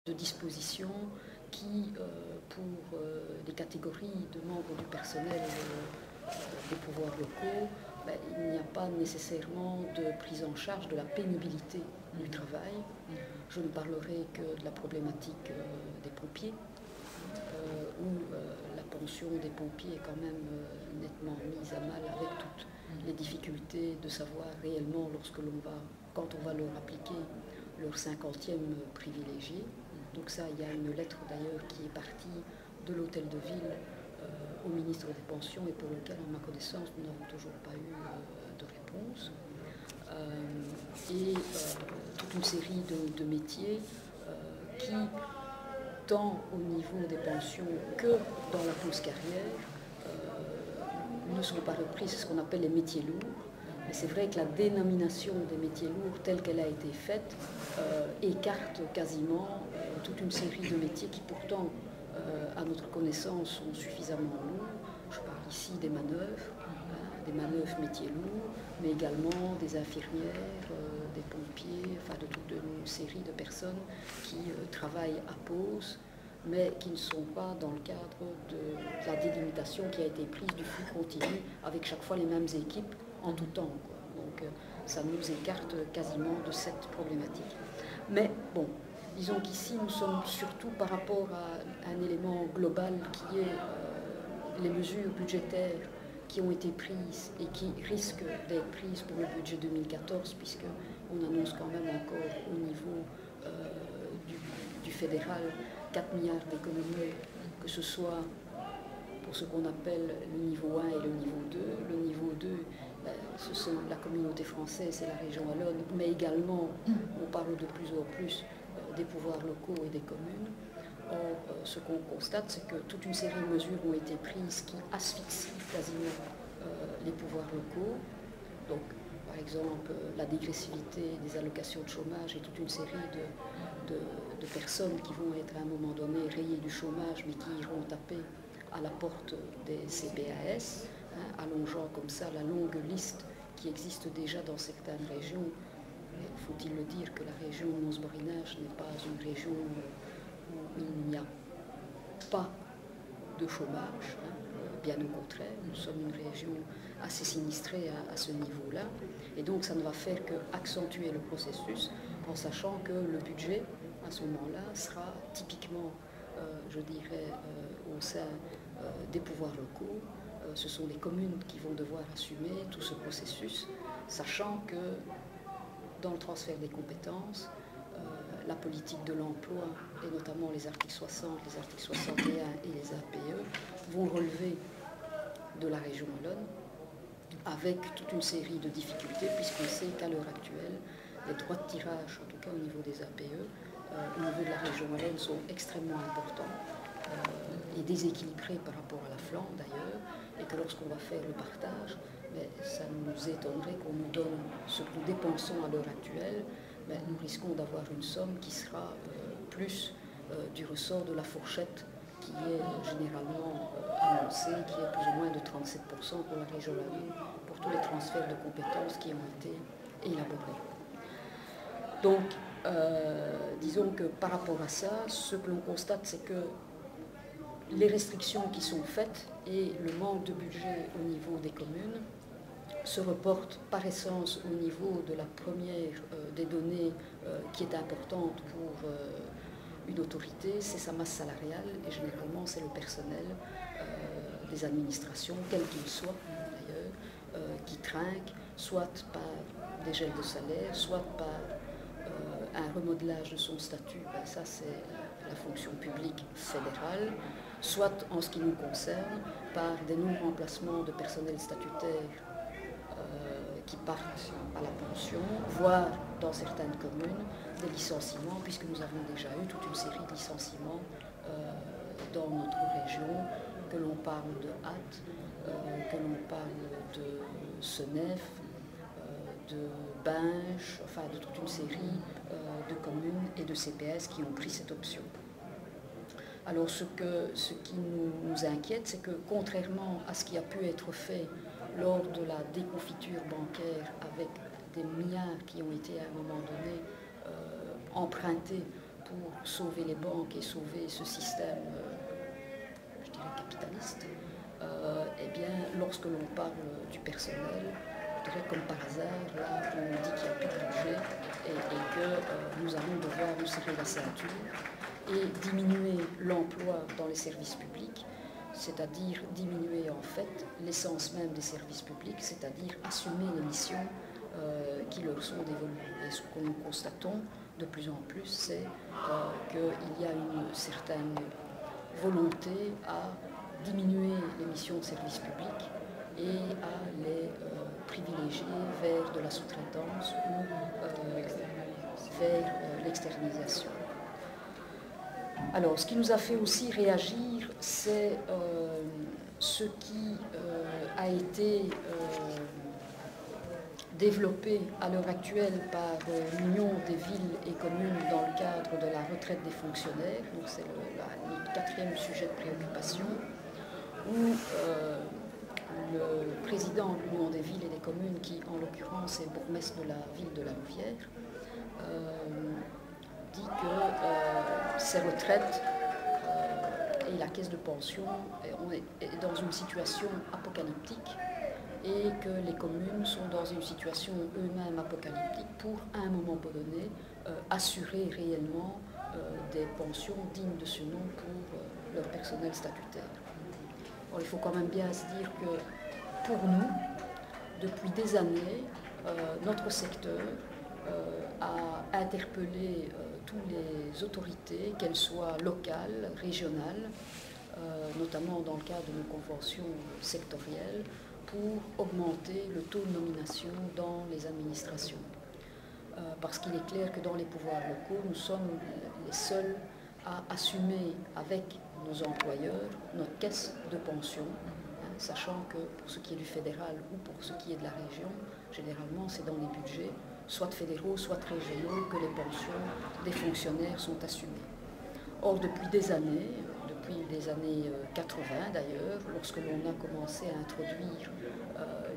de dispositions qui, pour les catégories de membres du personnel des pouvoirs locaux, il n'y a pas nécessairement de prise en charge de la pénibilité du travail. Je ne parlerai que de la problématique des pompiers, où la pension des pompiers est quand même nettement mise à mal avec toutes les difficultés de savoir réellement quand on va leur appliquer leur 50e privilégié. Donc ça, il y a une lettre d'ailleurs qui est partie de l'hôtel de ville au ministre des Pensions et pour lequel, à ma connaissance, nous n'avons toujours pas eu de réponse. Toute une série de métiers qui, tant au niveau des pensions que dans la pause carrière, ne sont pas repris. C'est ce qu'on appelle les métiers lourds. Mais c'est vrai que la dénomination des métiers lourds telle qu'elle a été faite écarte quasiment toute une série de métiers qui pourtant, à notre connaissance, sont suffisamment lourds. Je parle ici des manœuvres métiers lourds, mais également des infirmières, des pompiers, enfin de toute une série de personnes qui travaillent à pause, mais qui ne sont pas dans le cadre de la délimitation qui a été prise du flux continu avec chaque fois les mêmes équipes en tout temps. Donc ça nous écarte quasiment de cette problématique. Mais bon, disons qu'ici nous sommes surtout par rapport à un élément global qui est les mesures budgétaires qui ont été prises et qui risquent d'être prises pour le budget 2014, puisqu'on annonce quand même encore au niveau du fédéral 4 milliards d'économies, que ce soit pour ce qu'on appelle le niveau 1 et le niveau 2. Le niveau 2, ce sont la communauté française et la région wallonne, mais également, on parle de plus en plus des pouvoirs locaux et des communes. Or, ce qu'on constate, c'est que toute une série de mesures ont été prises qui asphyxient quasiment les pouvoirs locaux. Donc, par exemple, la dégressivité des allocations de chômage et toute une série de personnes qui vont être à un moment donné rayées du chômage, mais qui iront taper à la porte des CPAS, allongeant comme ça la longue liste qui existe déjà dans certaines régions. Faut-il le dire que la région Mons-Borinage n'est pas une région où il n'y a pas de chômage, bien au contraire, nous sommes une région assez sinistrée à ce niveau-là, et donc ça ne va faire qu'accentuer le processus en sachant que le budget à ce moment-là sera typiquement, je dirais, au sein des pouvoirs locaux. Ce sont les communes qui vont devoir assumer tout ce processus, sachant que dans le transfert des compétences, la politique de l'emploi, et notamment les articles 60, les articles 61 et les APE, vont relever de la région wallonne, avec toute une série de difficultés, puisqu'on sait qu'à l'heure actuelle, les droits de tirage, en tout cas au niveau des APE, au niveau de la région wallonne, sont extrêmement importants et déséquilibrés par rapport à la Flandre d'ailleurs, et que lorsqu'on va faire le partage, ça nous étonnerait qu'on nous donne ce que nous dépensons à l'heure actuelle, nous risquons d'avoir une somme qui sera plus du ressort de la fourchette qui est généralement annoncée, qui est plus ou moins de 37% pour la région wallonne, pour tous les transferts de compétences qui ont été élaborés. Donc, disons que par rapport à ça, ce que l'on constate, c'est que les restrictions qui sont faites et le manque de budget au niveau des communes se reportent par essence au niveau de la première des données qui est importante pour une autorité, c'est sa masse salariale, et généralement c'est le personnel des administrations, quel qu'il soit d'ailleurs, qui trinque, soit par des gels de salaire, soit par un remodelage de son statut, ça c'est la fonction publique fédérale, soit en ce qui nous concerne, par des non-remplacements de personnel statutaire qui partent à la pension, voire dans certaines communes, des licenciements, puisque nous avons déjà eu toute une série de licenciements dans notre région, que l'on parle de Hatt, que l'on parle de Senef, de Binge, enfin de toute une série de communes et de CPS qui ont pris cette option. Alors ce qui nous inquiète, c'est que contrairement à ce qui a pu être fait lors de la déconfiture bancaire avec des milliards qui ont été à un moment donné empruntés pour sauver les banques et sauver ce système, je dirais, capitaliste, eh bien, lorsque l'on parle du personnel, je dirais comme par hasard, là, on dit qu'il n'y a plus de budget et que nous allons devoir nous serrer la ceinture et diminuer l'emploi dans les services publics, c'est-à-dire diminuer en fait l'essence même des services publics, c'est-à-dire assumer les missions qui leur sont dévolues. Et ce que nous constatons de plus en plus, c'est qu'il y a une certaine volonté à diminuer les missions de service public et à les privilégier vers de la sous-traitance ou vers l'externalisation. Alors, ce qui nous a fait aussi réagir, c'est ce qui a été développé à l'heure actuelle par l'Union des villes et communes dans le cadre de la retraite des fonctionnaires. Donc c'est le quatrième sujet de préoccupation, où le président de l'Union des villes et des communes, qui en l'occurrence est bourgmestre de la ville de La Louvière, dit que ces retraites et la caisse de pension est dans une situation apocalyptique et que les communes sont dans une situation eux-mêmes apocalyptique pour, à un moment donné, assurer réellement des pensions dignes de ce nom pour leur personnel statutaire. Alors, il faut quand même bien se dire que pour nous, depuis des années, notre secteur a interpellé toutes les autorités, qu'elles soient locales, régionales, notamment dans le cadre de nos conventions sectorielles, pour augmenter le taux de nomination dans les administrations. Parce qu'il est clair que dans les pouvoirs locaux, nous sommes les seuls à assumer avec nos employeurs notre caisse de pension, sachant que pour ce qui est du fédéral ou pour ce qui est de la région, généralement c'est dans les budgets, soit fédéraux, soit régionaux, que les pensions des fonctionnaires sont assumées. Or, depuis des années 80 d'ailleurs, lorsque l'on a commencé à introduire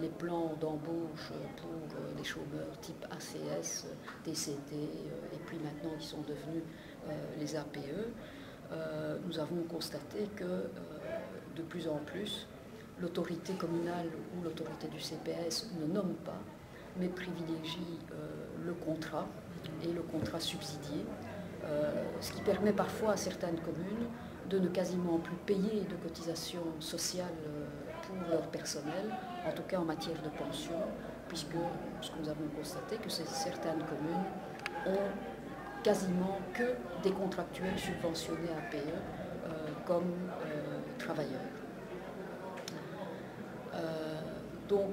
les plans d'embauche pour les chômeurs type ACS, TCT, et puis maintenant qui sont devenus les APE, nous avons constaté que de plus en plus, l'autorité communale ou l'autorité du CPS ne nomme pas, mais privilégie le contrat et le contrat subsidié, ce qui permet parfois à certaines communes de ne quasiment plus payer de cotisations sociales pour leur personnel, en tout cas en matière de pension, puisque ce que nous avons constaté, que certaines communes ont quasiment que des contractuels subventionnés à PE comme travailleurs. Donc,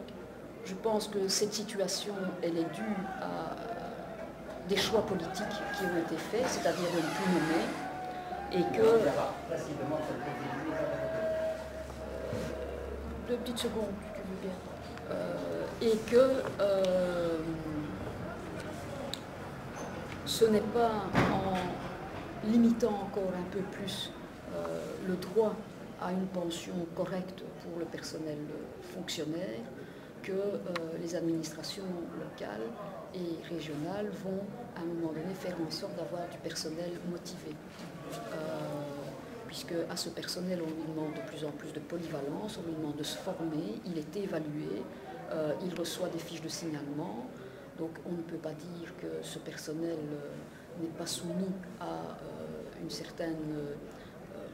je pense que cette situation, elle est due à des choix politiques qui ont été faits, c'est-à-dire de ne plus nommer, et que... Deux petites secondes, si tu veux bien. Et que ce n'est pas en limitant encore un peu plus le droit à une pension correcte pour le personnel fonctionnaire que les administrations locales et régionales vont à un moment donné faire en sorte d'avoir du personnel motivé. Puisque à ce personnel on lui demande de plus en plus de polyvalence, on lui demande de se former, il est évalué, il reçoit des fiches de signalement, donc on ne peut pas dire que ce personnel n'est pas soumis à une certaine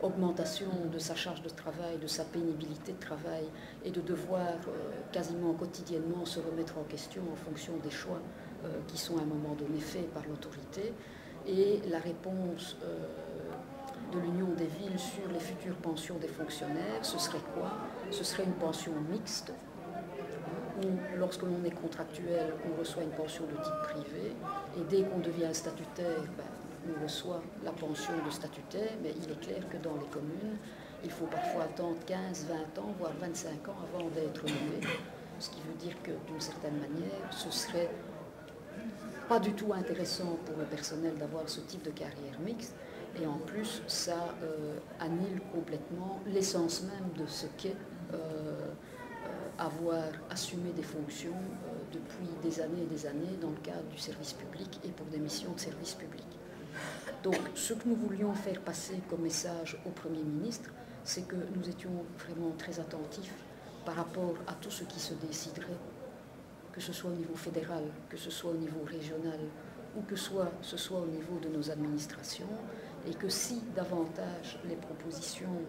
augmentation de sa charge de travail, de sa pénibilité de travail, et de devoir quasiment quotidiennement se remettre en question en fonction des choix qui sont à un moment donné faits par l'autorité. Et la réponse de l'Union des villes sur les futures pensions des fonctionnaires, ce serait quoi? Ce serait une pension mixte, où lorsque l'on est contractuel, on reçoit une pension de type privé, et dès qu'on devient statutaire, on reçoit la pension de statutaire, mais il est clair que dans les communes, il faut parfois attendre 15, 20 ans, voire 25 ans avant d'être nommé, ce qui veut dire que d'une certaine manière, ce serait pas du tout intéressant pour le personnel d'avoir ce type de carrière mixte, et en plus ça annule complètement l'essence même de ce qu'est avoir assumé des fonctions depuis des années et des années dans le cadre du service public et pour des missions de service public. Donc ce que nous voulions faire passer comme message au Premier ministre, c'est que nous étions vraiment très attentifs par rapport à tout ce qui se déciderait, que ce soit au niveau fédéral, que ce soit au niveau régional, ou que ce soit au niveau de nos administrations, et que si davantage les propositions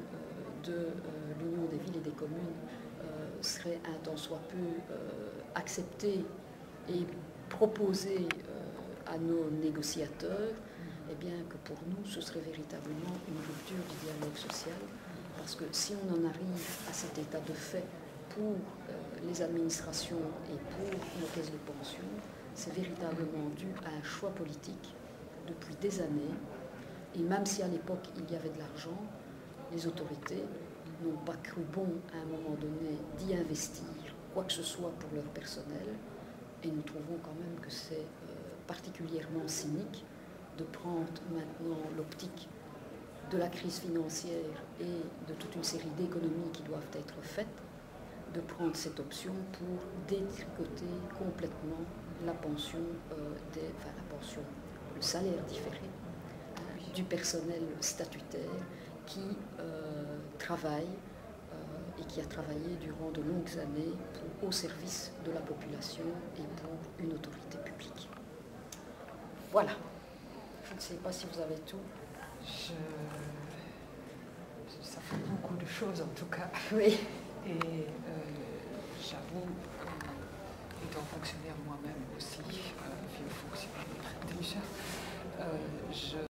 de l'Union des villes et des communes seraient un tant soit peu acceptées et proposées à nos négociateurs, eh bien que pour nous ce serait véritablement une rupture du dialogue social, parce que si on en arrive à cet état de fait pour les administrations et pour nos caisses de pension, c'est véritablement dû à un choix politique depuis des années. Et même si à l'époque il y avait de l'argent, les autorités n'ont pas cru bon à un moment donné d'y investir quoi que ce soit pour leur personnel. Et nous trouvons quand même que c'est particulièrement cynique de prendre maintenant l'optique de la crise financière et de toute une série d'économies qui doivent être faites, de prendre cette option pour détricoter complètement la pension, le salaire différé du personnel statutaire qui travaille et qui a travaillé durant de longues années au service de la population et pour une autorité publique. Voilà. Je ne sais pas si vous avez tout. Ça fait beaucoup de choses en tout cas. Oui. Et j'avoue, étant fonctionnaire moi-même aussi, vieux fonctionnaire déjà,